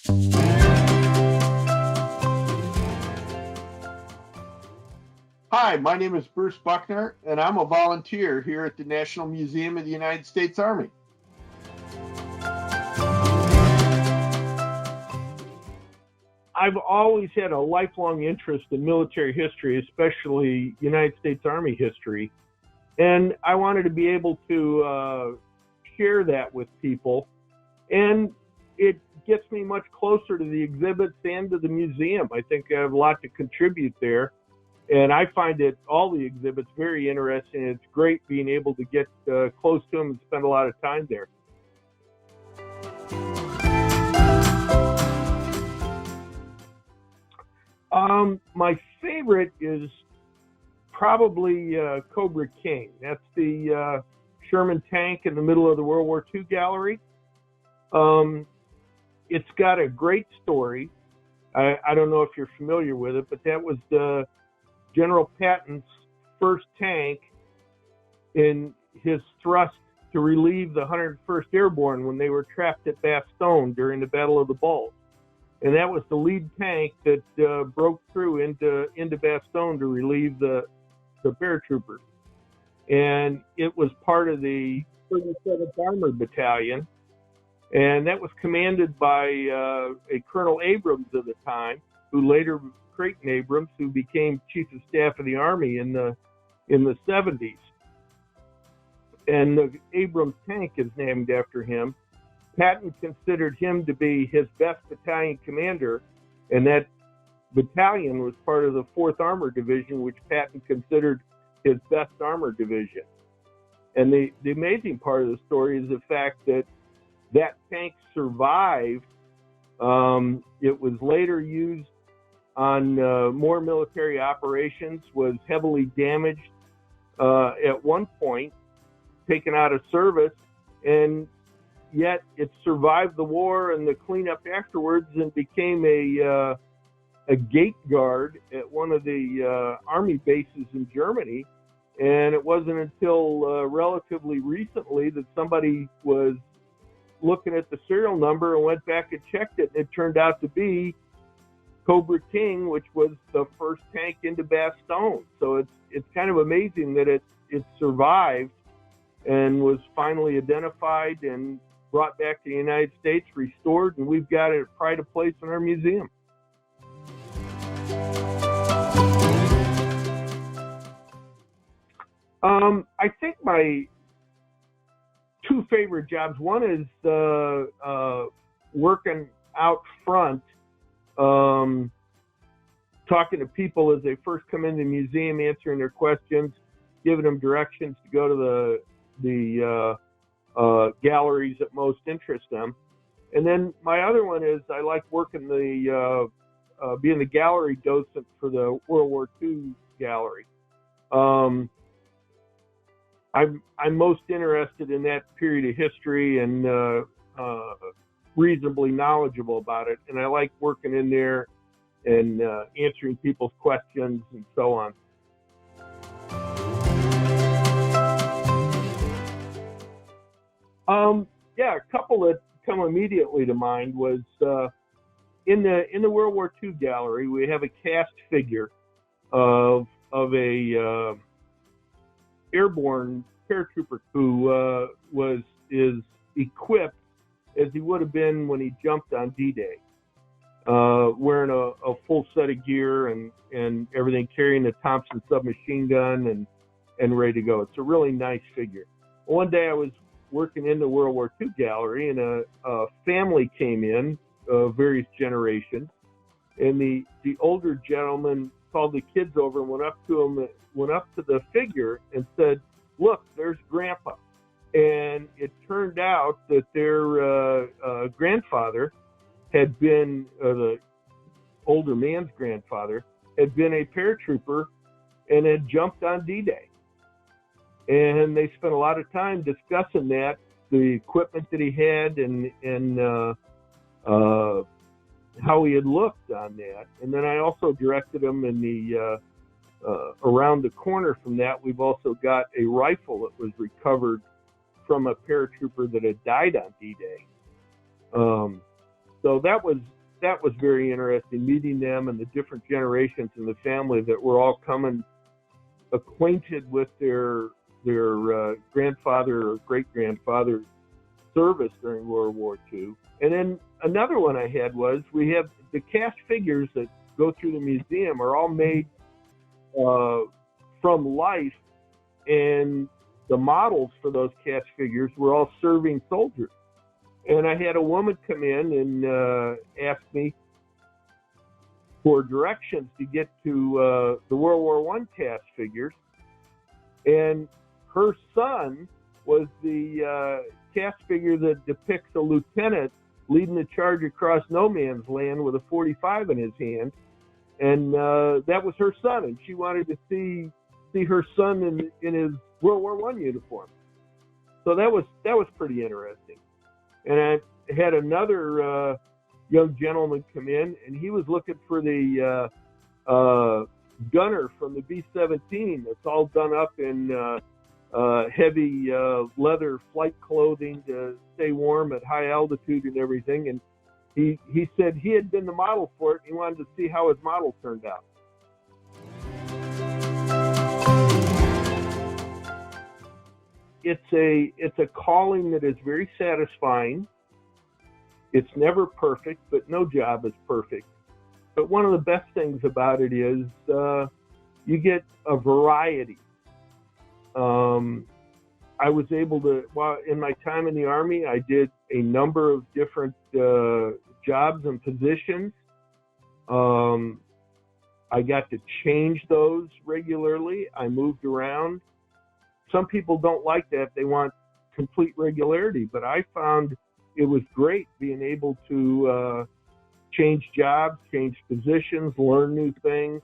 Hi, my name is Bruce Buchner, and I'm a volunteer here at the National Museum of the United States Army. I've always had a lifelong interest in military history, especially United States Army history, and I wanted to be able to share that with people, and it gets me much closer to the exhibits and to the museum. I think I have a lot to contribute there. And I find all the exhibits very interesting. It's great being able to get close to them and spend a lot of time there. My favorite is probably Cobra King. That's the Sherman tank in the middle of the World War II gallery. It's got a great story. I don't know if you're familiar with it, but that was the General Patton's first tank in his thrust to relieve the 101st Airborne when they were trapped at Bastogne during the Battle of the Bulge. And that was the lead tank that broke through into Bastogne to relieve the paratroopers. And it was part of the 37th Armored Battalion. And that was commanded by a Colonel Abrams at the time, who later Creighton Abrams, who became Chief of Staff of the Army in the 70s. And the Abrams tank is named after him. Patton considered him to be his best battalion commander, and that battalion was part of the 4th Armored Division, which Patton considered his best armored division. And the amazing part of the story is the fact that that tank survived. It was later used on more military operations, was heavily damaged at one point, taken out of service, and yet it survived the war and the cleanup afterwards and became a gate guard at one of the army bases in Germany. And it wasn't until relatively recently that somebody was looking at the serial number and went back and checked it, and it turned out to be Cobra King, which was the first tank into Bastogne. So it's kind of amazing that it survived and was finally identified and brought back to the United States, restored, and we've got it pride of place in our museum. I think my two favorite jobs, one is working out front, talking to people as they first come into the museum, answering their questions, giving them directions to go to the galleries that most interest them. And then my other one is I like working being the gallery docent for the World War II gallery. I'm most interested in that period of history and reasonably knowledgeable about it. And I like working in there and answering people's questions and so on. Yeah, a couple that come immediately to mind was in the World War II gallery, we have a cast figure of a airborne paratrooper who is equipped as he would have been when he jumped on D-Day, wearing a full set of gear and everything, carrying the Thompson submachine gun and ready to go. It's a really nice figure. One day I was working in the World War II gallery, and a family came in, various generations, and the older gentleman called the kids over and went up to the figure and said, "Look, there's Grandpa." And it turned out that their grandfather had been, the older man's grandfather, had been a paratrooper and had jumped on D-Day. And they spent a lot of time discussing that, the equipment that he had and how he had looked on that. And then I also directed him in the around the corner from that, we've also got a rifle that was recovered from a paratrooper that had died on D-Day. So that was very interesting, meeting them and the different generations in the family that were all coming acquainted with their grandfather or great grandfather's service during World War II. And then another one I had was, we have the cast figures that go through the museum are all made from life, and the models for those cast figures were all serving soldiers. And I had a woman come in and ask me for directions to get to the World War I cast figures. And her son was the cast figure that depicts a lieutenant leading the charge across no man's land with a .45 in his hand. And that was her son, and she wanted to see her son in his World War I uniform. So that was pretty interesting. And I had another young gentleman come in, and he was looking for the gunner from the B-17 that's all done up in heavy leather flight clothing to stay warm at high altitude and everything. And he said he had been the model for it. He wanted to see how his model turned out. It's a calling that is very satisfying. It's never perfect, but no job is perfect. But one of the best things about it is you get a variety. I was able to, while in my time in the Army, I did a number of different jobs and positions. I got to change those regularly. I moved around. Some people don't like that. They want complete regularity, but I found it was great being able to change jobs, change positions, learn new things.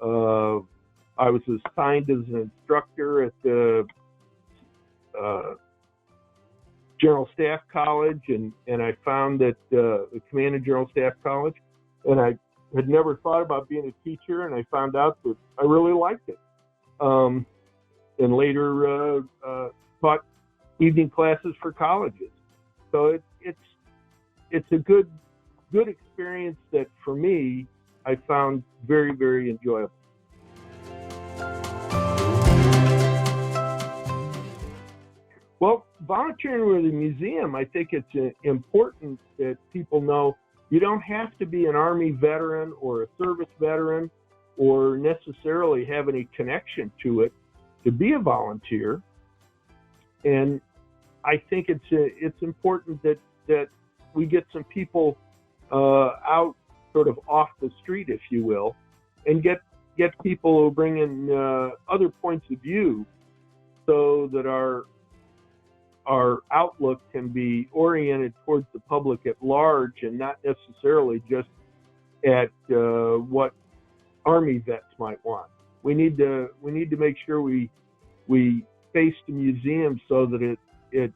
I was assigned as an instructor at the General Staff College, and I found that the Command and General Staff College, and I had never thought about being a teacher, and I found out that I really liked it. And later taught evening classes for colleges. So it's a good experience that for me I found very, very enjoyable. Well, volunteering with a museum, I think it's important that people know you don't have to be an Army veteran or a service veteran or necessarily have any connection to it to be a volunteer. And I think it's important that we get some people out sort of off the street, if you will, and get people who bring in other points of view so that our outlook can be oriented towards the public at large and not necessarily just at what Army vets might want. We need to make sure we face the museum so that it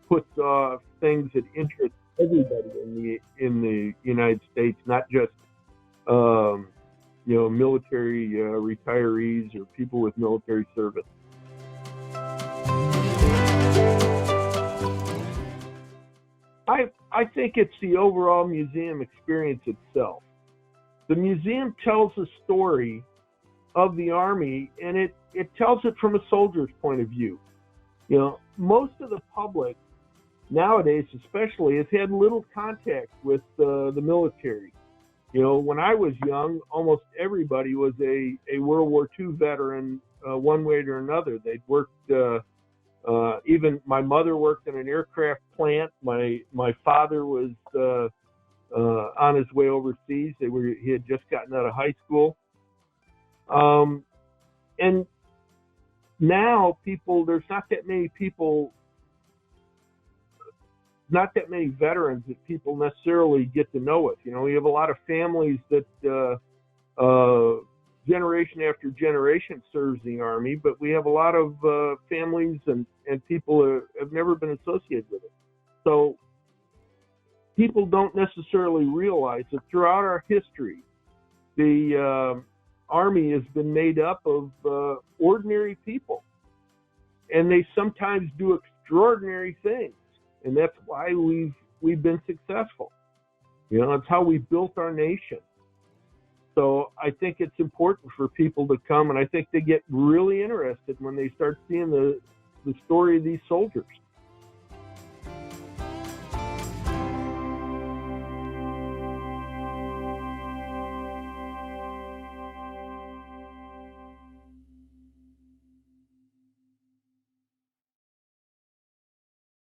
puts things that interest everybody in the United States, not just military retirees or people with military service. I think it's the overall museum experience itself. The museum tells a story of the Army, and it tells it from a soldier's point of view. Most of the public nowadays especially has had little contact with the military. When I was young, almost everybody was a World War II veteran one way or another. They'd worked, even my mother worked in an aircraft plant. My father was on his way overseas. He had just gotten out of high school. And now there's not that many veterans that people necessarily get to know it. We have a lot of families that generation after generation serves the Army, but we have a lot of families and people who have never been associated with it. So people don't necessarily realize that throughout our history, the Army has been made up of ordinary people, and they sometimes do extraordinary things, and that's why we've been successful. You know, it's how we built our nation. So I think it's important for people to come, and I think they get really interested when they start seeing the story of these soldiers.